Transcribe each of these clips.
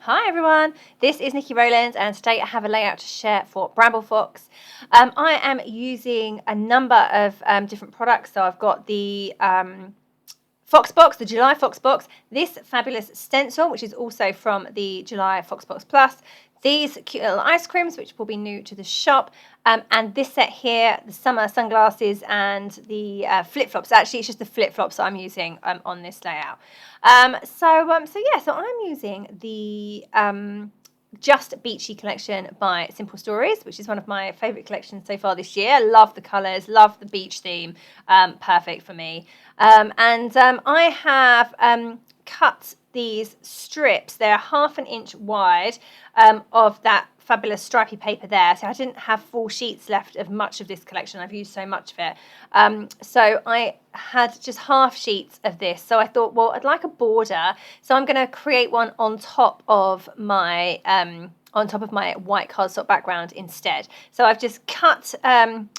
Hi everyone, this is Nikki Rowland and today I have a layout to share for Bramble Fox. I am using a number of different products. So I've got the Fox Box, the July Fox Box, this fabulous stencil, which is also from the July Fox Box Plus, these cute little ice creams, which will be new to the shop, and this set here, the summer sunglasses and the flip-flops. Actually, it's just the flip-flops that I'm using on this layout. So I'm using the Just Beachy collection by Simple Stories, which is one of my favourite collections so far this year. Love the colours, love the beach theme, perfect for me. I have cut these strips. They're 1/2 inch wide of that fabulous stripy paper there. So I didn't have full sheets left of much of this collection. I've used so much of it. So I had just half sheets of this. So I thought, well, I'd like a border. So I'm going to create one on top of my white cardstock background instead. So I've just cut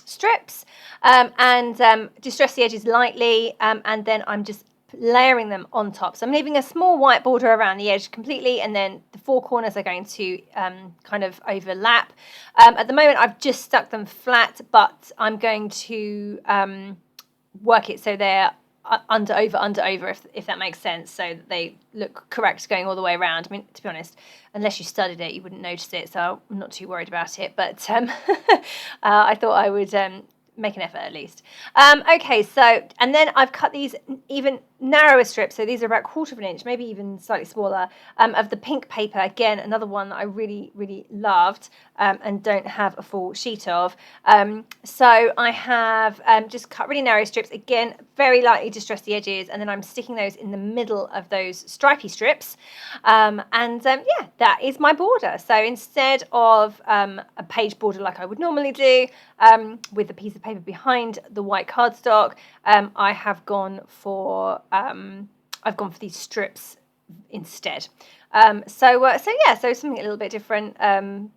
strips and distressed the edges lightly, and then I'm just layering them on top. So I'm leaving a small white border around the edge completely, and then the four corners are going to kind of overlap. At the moment I've just stuck them flat, but I'm going to work it so they're under over, if that makes sense, so that they look correct going all the way around. I mean, to be honest, unless you studied it you wouldn't notice it, so I'm not too worried about it, but I thought I would make an effort at least. Okay, so, and then I've cut these even narrower strips, so these are about 1/4 inch, maybe even slightly smaller, of the pink paper. Again, another one that I really loved and don't have a full sheet of. So I have just cut really narrow strips, again very lightly distress the edges, and then I'm sticking those in the middle of those stripy strips, yeah, that is my border. So instead of a page border like I would normally do with a piece of paper behind the white cardstock, I have gone for these strips instead. So something a little bit different,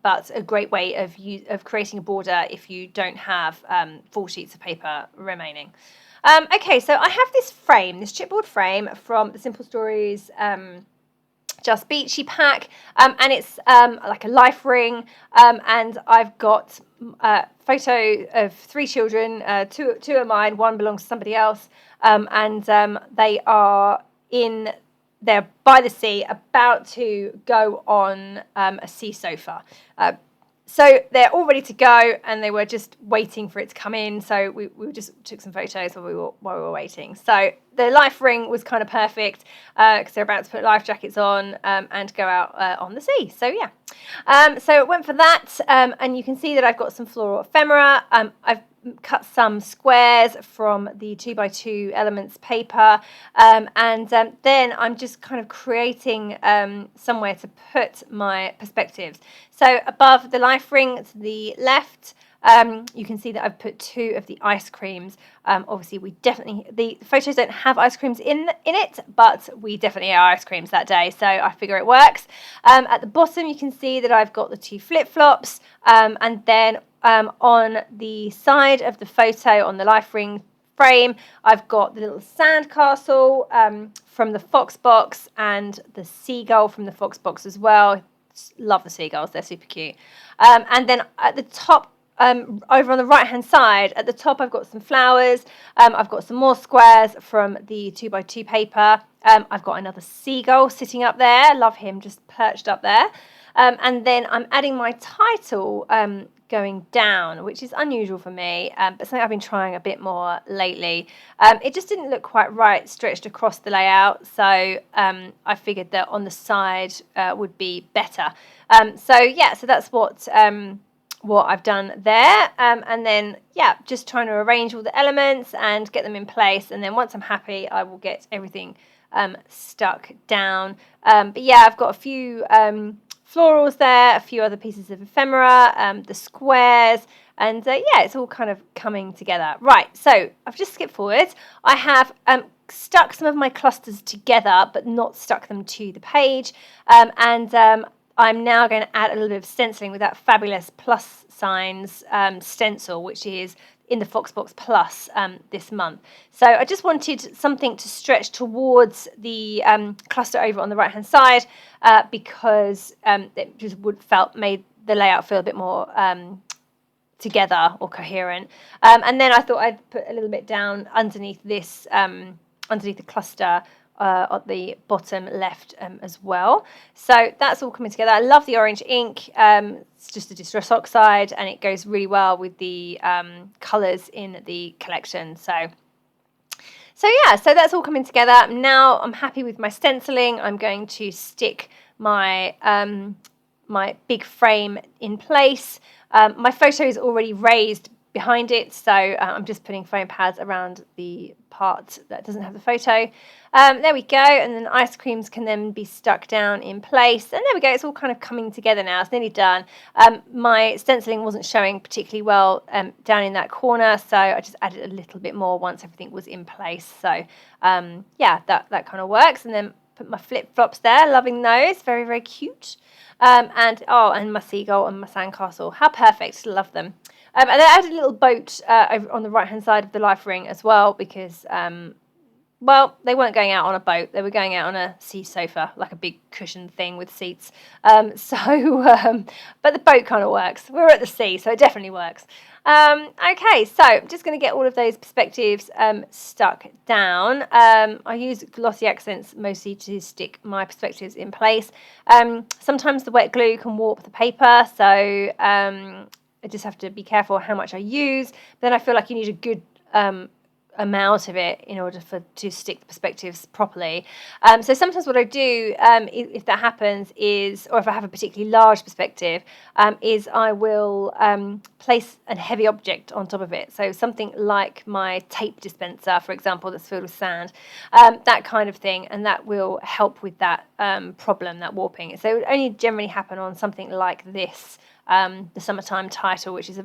but a great way of creating a border if you don't have full sheets of paper remaining. Okay, so I have this frame, this chipboard frame from the Simple Stories Just Beachy pack, and it's like a life ring, and I've got a photo of 3 children, two are mine, one belongs to somebody else, and they're by the sea, about to go on a sea sofa. So they're all ready to go, and they were just waiting for it to come in. So we just took some photos while we were waiting. So the life ring was kind of perfect because they're about to put life jackets on and go out on the sea. So yeah, so it went for that, and you can see that I've got some floral ephemera. I've cut some squares from the 2x2 elements paper, and then I'm just kind of creating somewhere to put my perspectives. So above the life ring to the left, you can see that I've put 2 of the ice creams. Obviously the photos don't have ice creams in it, but we definitely are ice creams that day, so I figure it works. At the bottom you can see that I've got the 2 flip-flops, and then on the side of the photo on the life ring frame, I've got the little sandcastle from the Fox Box and the seagull from the Fox Box as well. Love the seagulls, they're super cute. And then at the top, over on the right hand side, at the top I've got some flowers, I've got some more squares from the 2x2 paper, I've got another seagull sitting up there, love him, just perched up there, and then I'm adding my title going down, which is unusual for me, but something I've been trying a bit more lately. It just didn't look quite right stretched across the layout, so I figured that on the side would be better. So that's what I've done there, and then just trying to arrange all the elements and get them in place, and then once I'm happy I will get everything stuck down. But yeah, I've got a few florals there, a few other pieces of ephemera, the squares, and it's all kind of coming together. Right, so I've just skipped forward. I have stuck some of my clusters together but not stuck them to the page, and I'm now going to add a little bit of stenciling with that fabulous plus signs stencil, which is in the Foxbox Plus this month. So I just wanted something to stretch towards the cluster over on the right hand side because it just made the layout feel a bit more together or coherent. And then I thought I'd put a little bit down underneath this, underneath the cluster at the bottom left as well. So that's all coming together. I love the orange ink. It's just a Distress Oxide and it goes really well with the colours in the collection. So yeah, so that's all coming together. Now I'm happy with my stenciling. I'm going to stick my my big frame in place. My photo is already raised behind it, so I'm just putting foam pads around the part that doesn't have the photo. There we go, and then ice creams can then be stuck down in place, and there we go, it's all kind of coming together now. It's nearly done. My stenciling wasn't showing particularly well down in that corner, so I just added a little bit more once everything was in place. So yeah, that kind of works. And then put my flip-flops there, loving those, very, very cute. And my seagull and my sandcastle, how perfect, love them. And I added a little boat over on the right-hand side of the life ring as well because, well, they weren't going out on a boat. They were going out on a sea sofa, like a big cushion thing with seats. But the boat kind of works. We're at the sea, so it definitely works. Okay, so I'm just going to get all of those perspectives stuck down. I use glossy accents mostly to stick my perspectives in place. Sometimes the wet glue can warp the paper, so I just have to be careful how much I use. But then I feel like you need a good amount of it in order to stick the perspectives properly. So sometimes what I do, if that happens, is, or if I have a particularly large perspective, is I will place a heavy object on top of it. So something like my tape dispenser, for example, that's filled with sand, that kind of thing, and that will help with that problem, that warping. So it would only generally happen on something like this, the Summertime title, which is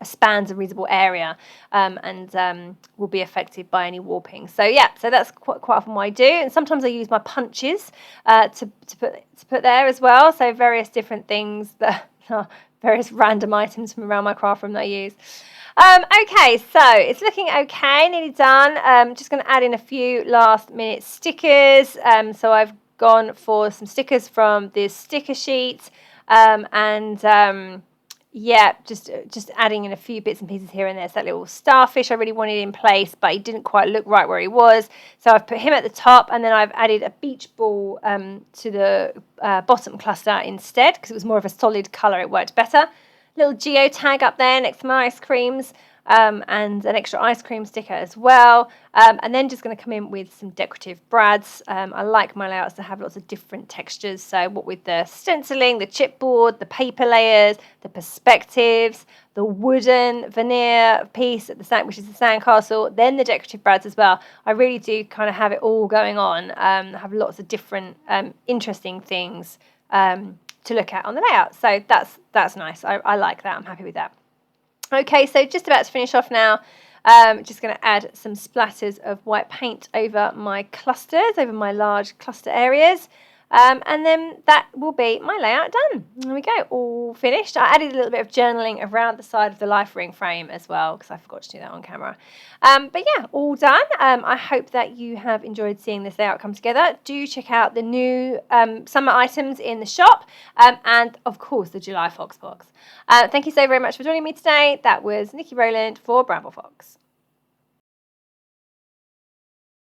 spans a reasonable area and will be affected by any warping. So yeah, so that's quite often what I do. And sometimes I use my punches to put there as well. So various different things that are various random items from around my craft room that I use. Okay, so it's looking okay, nearly done. Just going to add in a few last minute stickers. So I've gone for some stickers from this sticker sheet yeah, just adding in a few bits and pieces here and there. So that little starfish I really wanted in place, but he didn't quite look right where he was. So I've put him at the top, and then I've added a beach ball to the bottom cluster instead, because it was more of a solid colour. It worked better. Little geotag up there next to my ice creams. And an extra ice cream sticker as well, and then just going to come in with some decorative brads. I like my layouts to have lots of different textures, so what with the stenciling, the chipboard, the paper layers, the perspectives, the wooden veneer piece at the sand, which is the sandcastle, then the decorative brads as well. I really do kind of have it all going on. Have lots of different interesting things to look at on the layout, so that's nice. I like that. I'm happy with that. Okay, so just about to finish off now. Just going to add some splatters of white paint over my clusters, over my large cluster areas. And then that will be my layout done. There we go, all finished. I added a little bit of journaling around the side of the life ring frame as well, because I forgot to do that on camera. But yeah, all done. I hope that you have enjoyed seeing this layout come together. Do check out the new summer items in the shop, and of course the July Fox box. Thank you so very much for joining me today. That was Nikki Rowland for Bramble Fox.